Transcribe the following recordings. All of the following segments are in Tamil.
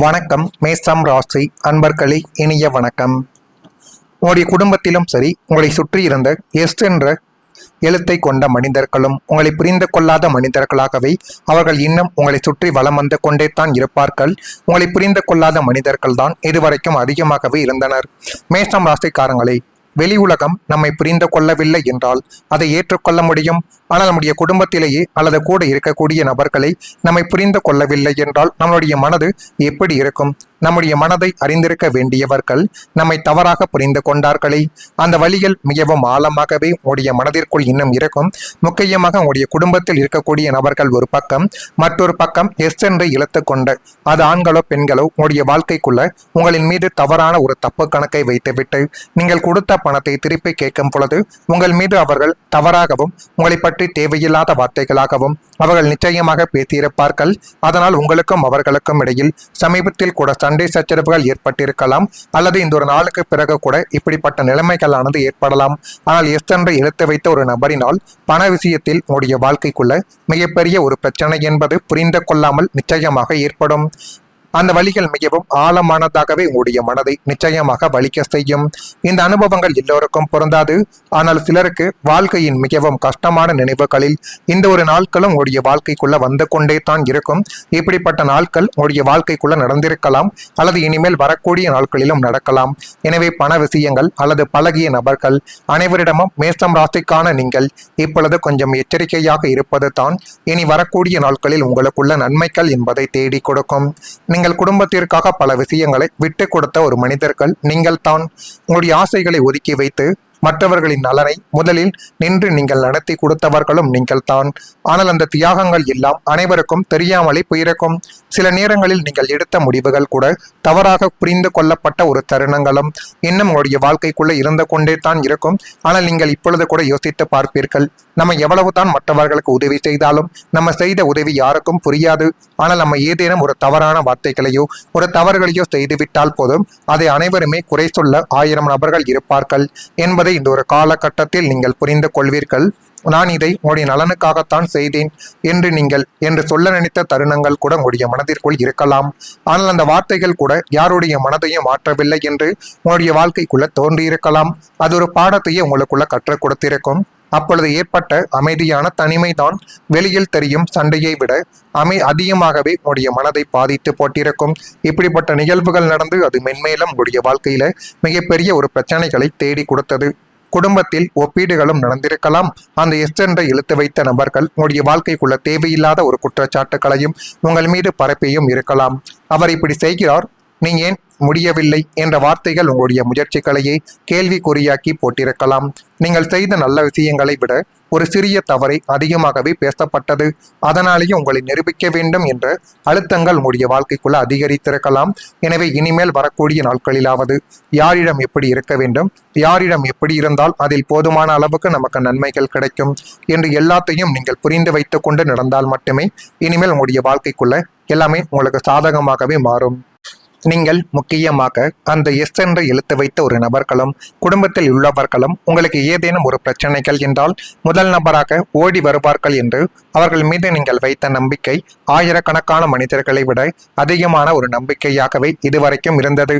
வணக்கம். மேஷம் ராசி அன்பர்களே, இனிய வணக்கம். உங்களுடைய குடும்பத்திலும் சரி, உங்களை சுற்றி இருந்த எஸ் என்ற எழுத்தை கொண்ட மனிதர்களும் உங்களை புரிந்து கொள்ளாத மனிதர்களாகவே அவர்கள் இன்னும் உங்களை சுற்றி வலம் வந்து கொண்டே தான் இருப்பார்கள். உங்களை புரிந்து கொள்ளாத மனிதர்கள் தான் இதுவரைக்கும் அதிகமாகவே இருந்தனர். மேஷம் ராசிக்காரங்களே, வெளி உலகம் நம்மை புரிந்து கொள்ளவில்லை என்றால் அதை ஏற்றுக்கொள்ள முடியும். ஆனால் நம்முடைய குடும்பத்திலேயே அல்லது கூட இருக்கக்கூடிய நபர்களை நம்மை புரிந்து கொள்ளவில்லை என்றால் நம்மளுடைய மனது எப்படி இருக்கும்? நம்முடைய மனதை அறிந்திருக்க வேண்டியவர்கள் நம்மை தவறாக புரிந்து கொண்டார்களே. அந்த வழிகள் மிகவும் ஆழமாகவே உங்களுடைய மனதிற்குள் இன்னும் இருக்கும். முக்கியமாக உங்களுடைய குடும்பத்தில் இருக்கக்கூடிய நபர்கள் ஒரு பக்கம், மற்றொரு பக்கம் எஸ் என்று இழுத்து கொண்டு, அது ஆண்களோ பெண்களோ உங்களுடைய வாழ்க்கைக்குள்ள உங்களின் மீது தவறான ஒரு தப்பு கணக்கை வைத்துவிட்டு நீங்கள் கொடுத்த பணத்தை திருப்பி கேட்கும் பொழுது உங்கள் மீது அவர்கள் தவறாகவும் உங்களை பற்றி தேவையில்லாத வார்த்தைகளாகவும் அவர்கள் நிச்சயமாக பேசியிருப்பார்கள். அதனால் உங்களுக்கும் அவர்களுக்கும் இடையில் சமீபத்தில் கூட சண்டை சச்சரவுகள் ஏற்பட்டிருக்கலாம். அல்லது இந்த ஒரு நாளுக்கு பிறகு கூட இப்படிப்பட்ட நிலைமைகளானது ஏற்படலாம். ஆனால் எஸ் என்று இழுத்து வைத்த ஒரு நபரினால் பண விஷயத்தில் உங்களுடைய வாழ்க்கைக்குள்ள மிகப்பெரிய ஒரு பிரச்சனை என்பது புரிந்து கொள்ளாமல் நிச்சயமாக ஏற்படும். அந்த வழிகள் மிகவும் ஆழமானதாகவே உங்களுடைய மனதை நிச்சயமாக வலிக்க செய்யும். இந்த அனுபவங்கள் எல்லோருக்கும் பொருந்தாது. ஆனால் சிலருக்கு வாழ்க்கையின் மிகவும் கஷ்டமான நினைவுகளில் இந்த ஒரு நாட்களும் உங்களுடைய வாழ்க்கைக்குள்ள வந்து கொண்டே தான் இருக்கும். இப்படிப்பட்ட நாட்கள் உங்களுடைய வாழ்க்கைக்குள்ள நடந்திருக்கலாம், அல்லது இனிமேல் வரக்கூடிய நாட்களிலும் நடக்கலாம். எனவே பண விஷயங்கள் அல்லது பழகிய நபர்கள் அனைவரிடமும் மேஷம் ராசிக்கான நீங்கள் இப்பொழுது கொஞ்சம் எச்சரிக்கையாக இருப்பது தான் இனி வரக்கூடிய நாட்களில் உங்களுக்குள்ள நன்மைகள் என்பதை தேடி கொடுக்கும். நீங்கள் குடும்பத்திற்காக பல விஷயங்களை விட்டு கொடுத்த ஒரு மனிதர்கள் நீங்கள் தான். உங்களுடைய ஆசைகளை ஒதுக்கி வைத்து மற்றவர்களின் நலனை முதலில் நின்று நீங்கள் நடத்தி கொடுத்தவர்களும் நீங்கள் தான். ஆனால் அந்த தியாகங்கள் எல்லாம் அனைவருக்கும் தெரியாமலே போயிருக்கும். சில நேரங்களில் நீங்கள் எடுத்த முடிவுகள் கூட தவறாக புரிந்து கொள்ளப்பட்ட ஒரு தருணங்களும் இன்னும் உங்களுடைய வாழ்க்கைக்குள்ள இருந்து கொண்டே தான் இருக்கும். ஆனால் நீங்கள் இப்பொழுது கூட யோசித்து பார்ப்பீர்கள், நம்ம எவ்வளவுதான் மற்றவர்களுக்கு உதவி செய்தாலும் நம்ம செய்த உதவி யாருக்கும் புரியாது. ஆனால் நம்ம ஏதேனும் ஒரு தவறான வார்த்தைகளையோ ஒரு தவறுகளையோ செய்துவிட்டால் போதும், அதை அனைவருமே குறை சொல்ல 1000 நபர்கள் இருப்பார்கள் என்பதை இந்த ஒரு காலகட்டத்தில் நீங்கள் புரிந்து கொள்வீர்கள். நான் இதை உங்களுடைய நலனுக்காகத்தான் செய்தேன் என்று சொல்ல நினைத்த தருணங்கள் கூட உங்களுடைய மனதிற்குள் இருக்கலாம். ஆனால் அந்த வார்த்தைகள் கூட யாருடைய மனதையும் மாற்றவில்லை என்று உங்களுடைய வாழ்க்கைக்குள்ள தோன்றியிருக்கலாம். அது ஒரு பாடத்தையே உங்களுக்குள்ள கற்றுக் கொடுத்திருக்கும். அப்பொழுது ஏற்பட்ட அமைதியான தனிமை தான் வெளியில் தெரியும் சண்டையை விட அதிகமாகவே உங்களுடைய மனதை பாதித்து போட்டிருக்கும். இப்படிப்பட்ட நிகழ்வுகள் நடந்து அது மென்மேலும் உங்களுடைய வாழ்க்கையில மிகப்பெரிய ஒரு பிரச்சனைகளை தேடி கொடுத்தது. குடும்பத்தில் ஒப்பீடுகளும் நடந்திருக்கலாம். அந்த எஸ் என்று இழுத்து வைத்த நபர்கள் உங்களுடைய வாழ்க்கைக்குள்ள தேவையில்லாத ஒரு குற்றச்சாட்டுகளையும் உங்கள் மீது பரப்பியும் இருக்கலாம். அவர் இப்படி செய்கிறார், நீ ஏன் முடியவில்லை என்ற வார்த்தைகள் உங்களுடைய முயற்சிகளையே கேள்விக்குறியாக்கி போட்டிருக்கலாம். நீங்கள் செய்த நல்ல விஷயங்களை விட ஒரு சிறிய தவறை அதிகமாகவே பேசப்பட்டது. அதனாலேயே உங்களை நிரூபிக்க வேண்டும் என்ற அழுத்தங்கள் உங்களுடைய வாழ்க்கைக்குள்ள அதிகரித்திருக்கலாம். எனவே இனிமேல் வரக்கூடிய நாட்களிலாவது யாரிடம் எப்படி இருக்க வேண்டும், யாரிடம் எப்படி இருந்தால் அதில் போதுமான அளவுக்கு நமக்கு நன்மைகள் கிடைக்கும் என்று எல்லாத்தையும் நீங்கள் புரிந்து வைத்துக் கொண்டு நடந்தால் மட்டுமே இனிமேல் உங்களுடைய வாழ்க்கைக்குள்ள எல்லாமே உங்களுக்கு சாதகமாகவே மாறும். நீங்கள் முக்கியமாக அந்த எஸ் என்று இழுத்து வைத்த ஒரு நபர்களும் குடும்பத்தில் உள்ளவர்களும் உங்களுக்கு ஏதேனும் ஒரு பிரச்சனைகள் என்றால் முதல் நபராக ஓடி வருவார்கள் என்று அவர்கள் மீது நீங்கள் வைத்த நம்பிக்கை ஆயிரக்கணக்கான மனிதர்களை விட அதிகமான ஒரு நம்பிக்கையாகவே இதுவரைக்கும் இருந்தது.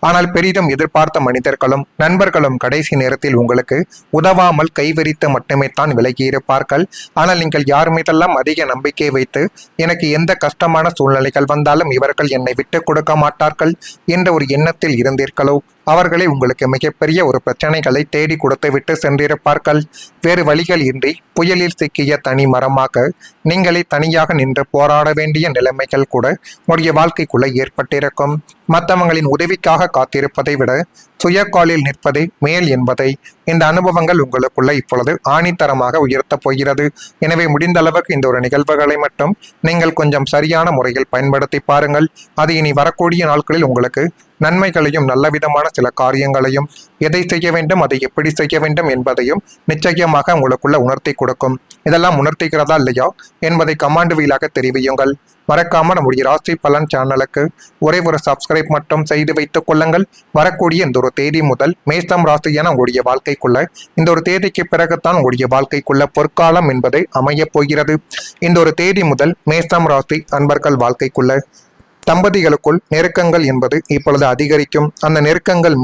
ஆனால் பெரிதும் எதிர்பார்த்த மனிதர்களும் நண்பர்களும் கடைசி நேரத்தில் உங்களுக்கு உதவாமல் கைவிரித்து மட்டுமே தான் விலகியிருப்பார்கள். ஆனால் நீங்கள் யார் மீதெல்லாம் அதிக நம்பிக்கை வைத்து எனக்கு எந்த கஷ்டமான சூழ்நிலைகள் வந்தாலும் இவர்கள் என்னை விட்டு கொடுக்க மாட்டார்கள் என்ற ஒரு எண்ணத்தில் இருந்தீர்களோ அவர்களே உங்களுக்கு மிகப்பெரிய ஒரு பிரச்சனைகளை தேடி கொடுத்து விட்டு சென்றிருப்பார்கள். வேறு வழிகள் இன்றி புயலில் சிக்கிய தனி மரமாக நீங்களே தனியாக நின்று போராட வேண்டிய நிலைமைகள் கூட உங்களுடைய வாழ்க்கைக்குள்ள ஏற்பட்டிருக்கும். மற்றவங்களின் உதவிக்காக காத்திருப்பதை விட சுயக்காலில் நிற்பதே மேல் என்பதை இந்த அனுபவங்கள் உங்களுக்குள்ள இப்பொழுது ஆணித்தரமாக உயர்த்தப் போகிறது. எனவே முடிந்த அளவுக்கு இந்த ஒரு நிகழ்வுகளை மட்டும் நீங்கள் கொஞ்சம் சரியான முறையில் பயன்படுத்தி பாருங்கள். அது இனி வரக்கூடிய நாட்களில் உங்களுக்கு நன்மைகளையும் நல்ல விதமான சில காரியங்களையும் எதை செய்ய வேண்டும், அதை எப்படி செய்ய வேண்டும் என்பதையும் நிச்சயமாக உங்களுக்குள்ள உணர்த்தி கொடுக்கும். இதெல்லாம் உணர்த்திக்கிறதா இல்லையா என்பதை கமாண்ட் வீலாக தெரிவியுங்கள். மறக்காம நம்முடைய ராசி பலன் சேனலுக்கு ஒரே ஒரு சப்ஸ்கிரைப் மட்டும் செய்து வைத்துக் கொள்ளுங்கள். வரக்கூடிய இந்த ஒரு தேதி முதல் மேஷம் ராசியான உங்களுடைய வாழ்க்கைக்குள்ள இந்த ஒரு தேதிக்கு பிறகுதான் உங்களுடைய வாழ்க்கைக்குள்ள பொற்காலம் என்பது அமைய போகிறது. இந்த ஒரு தேதி முதல் மேஷம் ராசி அன்பர்கள் வாழ்க்கைக்குள்ள தம்பதிகளுக்குள் நெருக்கங்கள் என்பது இப்பொழுது அதிகரிக்கும். அந்த நெருக்கங்கள்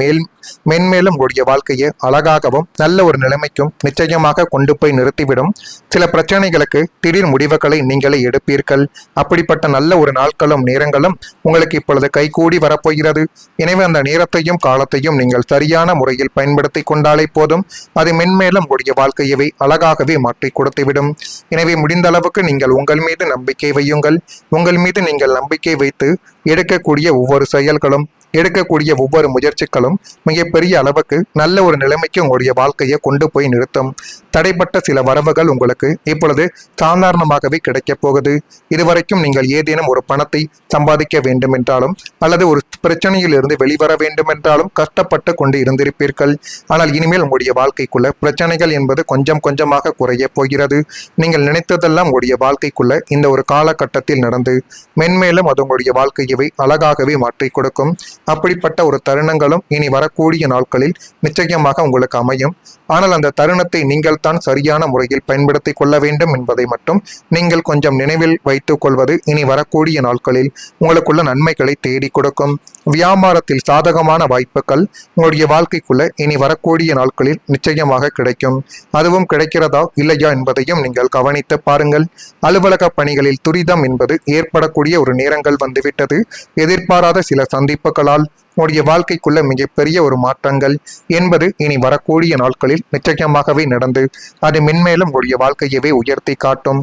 மென்மேலும் உங்களுடைய வாழ்க்கையை அழகாகவும் நல்ல ஒரு நிலைமைக்கும் நிச்சயமாக கொண்டு போய் நிறுத்திவிடும். சில பிரச்சனைகளுக்கு திடீர் முடிவுகளை நீங்களே எடுப்பீர்கள். அப்படிப்பட்ட நல்ல ஒரு நாட்களும் நேரங்களும் உங்களுக்கு இப்பொழுது கைகூடி வரப்போகிறது. எனவே அந்த நேரத்தையும் காலத்தையும் நீங்கள் சரியான முறையில் பயன்படுத்தி கொண்டாலே போதும். அது மென்மேலும் உங்களுடைய வாழ்க்கையவே அழகாகவே மாற்றி கொடுத்துவிடும். எனவே முடிந்த அளவுக்கு நீங்கள் உங்கள் மீது நம்பிக்கை வையுங்கள். உங்கள் மீது நீங்கள் நம்பிக்கை வைத்து எடுக்கக்கூடிய ஒவ்வொரு செயல்களும், எடுக்கக்கூடிய ஒவ்வொரு முயற்சிகளும் மிகப்பெரிய அளவுக்கு நல்ல ஒரு நிலைமைக்கு உங்களுடைய வாழ்க்கையை கொண்டு போய் நிறுத்தும். தடைப்பட்ட சில வரவுகள் உங்களுக்கு இப்பொழுது சாதாரணமாகவே கிடைக்கப் போகுது. இதுவரைக்கும் நீங்கள் ஏதேனும் ஒரு பணத்தை சம்பாதிக்க வேண்டும் என்றாலும் அல்லது ஒரு பிரச்சனையில் இருந்து வெளிவர வேண்டும் என்றாலும் கஷ்டப்பட்டு கொண்டு இருந்திருப்பீர்கள். ஆனால் இனிமேல் உங்களுடைய வாழ்க்கைக்குள்ள பிரச்சனைகள் என்பது கொஞ்சம் கொஞ்சமாக குறைய போகிறது. நீங்கள் நினைத்ததெல்லாம் உங்களுடைய வாழ்க்கைக்குள்ள இந்த ஒரு காலகட்டத்தில் நடந்து மென்மேலும் அது உங்களுடைய வாழ்க்கையவை அழகாகவே மாற்றி கொடுக்கும். அப்படிப்பட்ட ஒரு தருணங்களும் இனி வரக்கூடிய நாட்களில் நிச்சயமாக உங்களுக்கு அமையும். ஆனால் அந்த தருணத்தை நீங்கள் தான் சரியான முறையில் பயன்படுத்தி கொள்ள வேண்டும் என்பதை மட்டும் நீங்கள் கொஞ்சம் நினைவில் வைத்துக் கொள்வது இனி வரக்கூடிய நாட்களில் உங்களுக்குள்ள நன்மைகளை தேடி கொடுக்கும். வியாபாரத்தில் சாதகமான வாய்ப்புகள் உங்களுடைய வாழ்க்கைக்குள்ள இனி வரக்கூடிய நாட்களில் நிச்சயமாக கிடைக்கும். அதுவும் கிடைக்கிறதா இல்லையா என்பதையும் நீங்கள் கவனித்து பாருங்கள். அலுவலக பணிகளில் துரிதம் என்பது ஏற்படக்கூடிய ஒரு நேரங்கள் வந்துவிட்டது. எதிர்பாராத சில சந்திப்புகளால் உங்களுடைய வாழ்க்கைக்குள்ள மிகப்பெரிய ஒரு மாற்றங்கள் என்பது இனி வரக்கூடிய நாட்களில் நிச்சயமாகவே நடந்து அது மென்மேலும் உங்களுடைய வாழ்க்கையவே உயர்த்தி காட்டும்.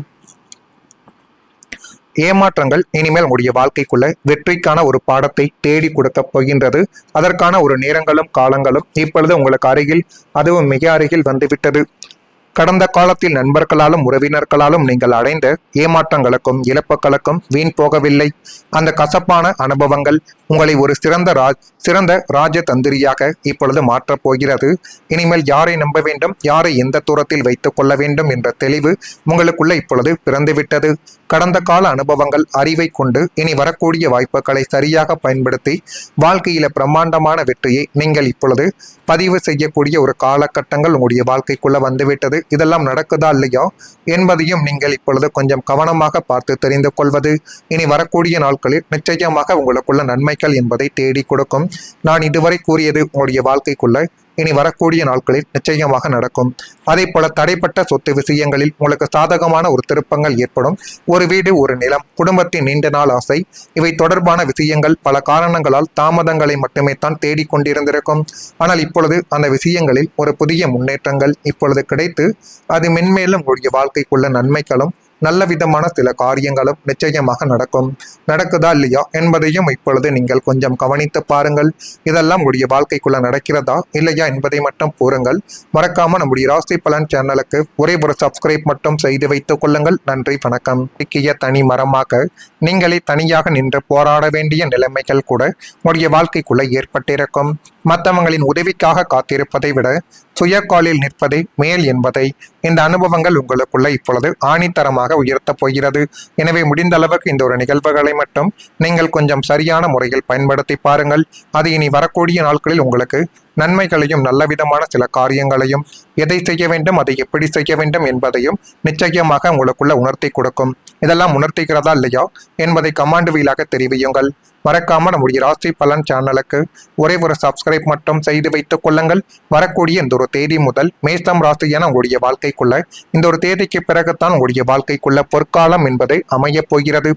ஏமாற்றங்கள் இனிமேல் உங்களுடைய வாழ்க்கைக்குள்ள வெற்றிக்கான ஒரு பாடத்தை தேடி கொடுக்க போகின்றது. அதற்கான ஒரு நேரங்களும் காலங்களும் இப்பொழுது உங்களுக்கு அருகில், அதுவும் மிக அருகில் வந்துவிட்டது. கடந்த காலத்தில் நண்பர்களாலும் உறவினர்களாலும் நீங்கள் அடைந்த ஏமாற்றங்களுக்கும் இழப்புகளுக்கும் வீண் போகவில்லை. அந்த கசப்பான அனுபவங்கள் உங்களை ஒரு சிறந்த ராஜதந்திரியாக இப்பொழுது மாற்றப் போகிறது. இனிமேல் யாரை நம்ப வேண்டும், யாரை எந்த தூரத்தில் வைத்துக் கொள்ள வேண்டும் என்ற தெளிவு உங்களுக்குள்ள இப்பொழுது பிறந்துவிட்டது. கடந்த கால அனுபவங்கள் அறிவை கொண்டு இனி வரக்கூடிய வாய்ப்புகளை சரியாக பயன்படுத்தி வாழ்க்கையில பிரம்மாண்டமான வெற்றியை நீங்கள் இப்பொழுது பதிவு செய்யக்கூடிய ஒரு காலகட்டங்கள் உங்களுடைய வாழ்க்கைக்குள்ள வந்துவிட்டது. இதெல்லாம் நடக்குதா இல்லையா என்பதையும் நீங்கள் இப்பொழுது கொஞ்சம் கவனமாக பார்த்து தெரிந்து கொள்வது இனி வரக்கூடிய நாட்களில் நிச்சயமாக உங்களுக்குள்ள நன்மைகள் என்பதை தேடி கொடுக்கும். நான் இதுவரை கூறியது உங்களுடைய வாழ்க்கைக்குள்ள இனி வரக்கூடிய நாட்களில் நிச்சயமாக நடக்கும். அதே போல தடைப்பட்ட சொத்து விஷயங்களில் உங்களுக்கு சாதகமான ஒரு திருப்பங்கள் ஏற்படும். ஒரு வீடு, ஒரு நிலம், குடும்பத்தின் நீண்ட நாள் ஆசை, இவை தொடர்பான விஷயங்கள் பல காரணங்களால் தாமதங்களை மட்டுமே தான் தேடிக்கொண்டிருந்திருக்கும். ஆனால் இப்பொழுது அந்த விஷயங்களில் ஒரு புதிய முன்னேற்றங்கள் இப்பொழுது கிடைத்து அது மென்மேலும் உங்களுடைய வாழ்க்கைக்குள்ள நன்மைகளும் நல்ல விதமான சில காரியங்களும் நிச்சயமாக நடக்கும். நடக்குதா இல்லையா என்பதையும் இப்பொழுது நீங்கள் கொஞ்சம் கவனித்து பாருங்கள். இதெல்லாம் உங்களுடைய வாழ்க்கைக்குள்ள நடக்கிறதா இல்லையா என்பதை மட்டும் கூறுங்கள். மறக்காம நம்முடைய ராசி பலன் சேனலுக்கு ஒரே ஒரு சப்ஸ்கிரைப் மட்டும் செய்து வைத்துக் கொள்ளுங்கள். நன்றி, வணக்கம். தனி மரமாக நீங்களே தனியாக நின்று போராட வேண்டிய நிலைமைகள் கூட உங்களுடைய வாழ்க்கைக்குள்ள ஏற்பட்டிருக்கும். மற்றவங்களின் உதவிக்காக காத்திருப்பதை விட சுய காலில் நிற்பதே மேல் என்பதை இந்த அனுபவங்கள் உங்களுக்குள்ள இப்பொழுது ஆணித்தரமாக உயர்த்தப் போகிறது. எனவே முடிந்த அளவுக்கு இந்த ஒரு நிகழ்வுகளை மட்டும் நீங்கள் கொஞ்சம் சரியான முறையில் பயன்படுத்தி பாருங்கள். அது இனி வரக்கூடிய நாட்களில் உங்களுக்கு நன்மைகளையும் நல்ல விதமான சில காரியங்களையும், எதை செய்ய வேண்டும், அதை எப்படி செய்ய வேண்டும் என்பதையும் நிச்சயமாக உங்களுக்குள்ள உணர்த்தி கொடுக்கும். இதெல்லாம் உணர்த்திக்கிறதா இல்லையா என்பதை கமாண்ட் வீலாக தெரிவியுங்கள். மறக்காம நம்முடைய ராசி பலன் சேனலுக்கு ஒரே ஒரு சப்ஸ்கிரைப் மட்டும் செய்து வைத்துக் கொள்ளுங்கள். வரக்கூடிய இந்த ஒரு தேதி முதல் மேஷம் ராசி என உங்களுடைய வாழ்க்கைக்குள்ள இந்த ஒரு தேதிக்கு பிறகுதான் உங்களுடைய வாழ்க்கைக்குள்ள பொற்காலம் என்பது அமையப் போகிறது.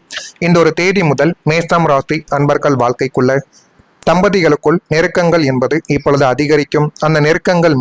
இந்த ஒரு தேதி முதல் மேஷம் ராசி அன்பர்கள் வாழ்க்கைக்குள்ள தம்பதிகளுக்குள் நெருக்கங்கள் என்பது இப்பொழுது அதிகரிக்கும். அந்த நெருக்கங்கள்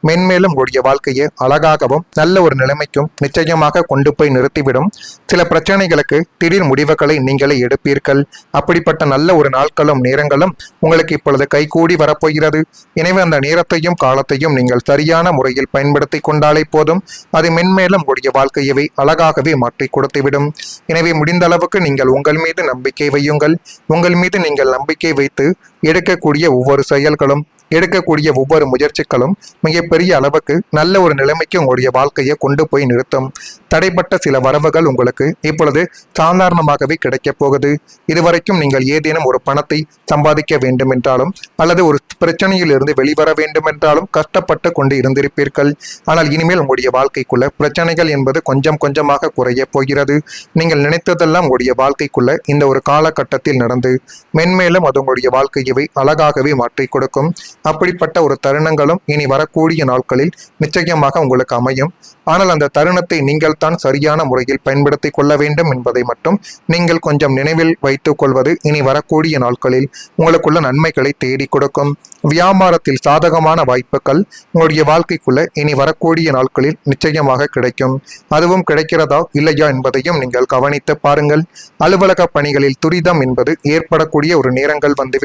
மென்மேலும் உங்களுடைய வாழ்க்கையை அழகாகவும் நல்ல ஒரு நிலைமைக்கும் நிச்சயமாக கொண்டு போய் நிறுத்திவிடும். சில பிரச்சனைகளுக்கு திடீர் முடிவுகளை நீங்களே எடுப்பீர்கள். அப்படிப்பட்ட நல்ல ஒரு நாட்களும் நேரங்களும் உங்களுக்கு இப்பொழுது கைகூடி வரப்போகிறது. எனவே அந்த நேரத்தையும் காலத்தையும் நீங்கள் சரியான முறையில் பயன்படுத்தி கொண்டாலே போதும். அது மென்மேலும் உங்களுடைய வாழ்க்கையவை அழகாகவே மாற்றி கொடுத்துவிடும். எனவே முடிந்த அளவுக்கு நீங்கள் உங்கள் மீது நம்பிக்கை வையுங்கள். உங்கள் மீது நீங்கள் நம்பிக்கை வைத்து எடுக்கக்கூடிய ஒவ்வொரு செயல்களும், எடுக்கக்கூடிய ஒவ்வொரு முயற்சிகளும் மிகப்பெரிய அளவுக்கு நல்ல ஒரு நிலைமைக்கு உங்களுடைய வாழ்க்கையை கொண்டு போய் நிறுத்தும். தடைப்பட்ட சில வரவுகள் உங்களுக்கு இப்பொழுது சாதாரணமாகவே கிடைக்கப் போகுது. இதுவரைக்கும் நீங்கள் ஏதேனும் ஒரு பணத்தை சம்பாதிக்க வேண்டும் என்றாலும் அல்லது ஒரு பிரச்சனையில் இருந்து வெளிவர வேண்டும் என்றாலும் கஷ்டப்பட்டு கொண்டு இருந்திருப்பீர்கள். ஆனால் இனிமேல் உங்களுடைய வாழ்க்கைக்குள்ள பிரச்சனைகள் என்பது கொஞ்சம் கொஞ்சமாக குறைய போகிறது. நீங்கள் நினைத்ததெல்லாம் உங்களுடைய வாழ்க்கைக்குள்ள இந்த ஒரு காலகட்டத்தில் நடந்து மென்மேலும் அது உங்களுடைய வாழ்க்கையவை அழகாகவே மாற்றி கொடுக்கும். அப்படிப்பட்ட ஒரு தருணங்களும் இனி வரக்கூடிய நாட்களில் நிச்சயமாக உங்களுக்கு அமையும். ஆனால் அந்த தருணத்தை நீங்கள் தான் சரியான முறையில் பயன்படுத்தி கொள்ள வேண்டும் என்பதை மட்டும் நீங்கள் கொஞ்சம் நினைவில் வைத்துக் கொள்வது இனி வரக்கூடிய நாட்களில் உங்களுக்குள்ள நன்மைகளை தேடி கொடுக்கும். வியாபாரத்தில் சாதகமான வாய்ப்புகள் உங்களுடைய வாழ்க்கைக்குள்ள இனி வரக்கூடிய நாட்களில் நிச்சயமாக கிடைக்கும். அதுவும் கிடைக்கிறதா இல்லையா என்பதையும் நீங்கள் கவனித்து பாருங்கள். அலுவலக பணிகளில் துரிதம் என்பது ஏற்படக்கூடிய ஒரு நேரங்கள் வந்துவிட்டது.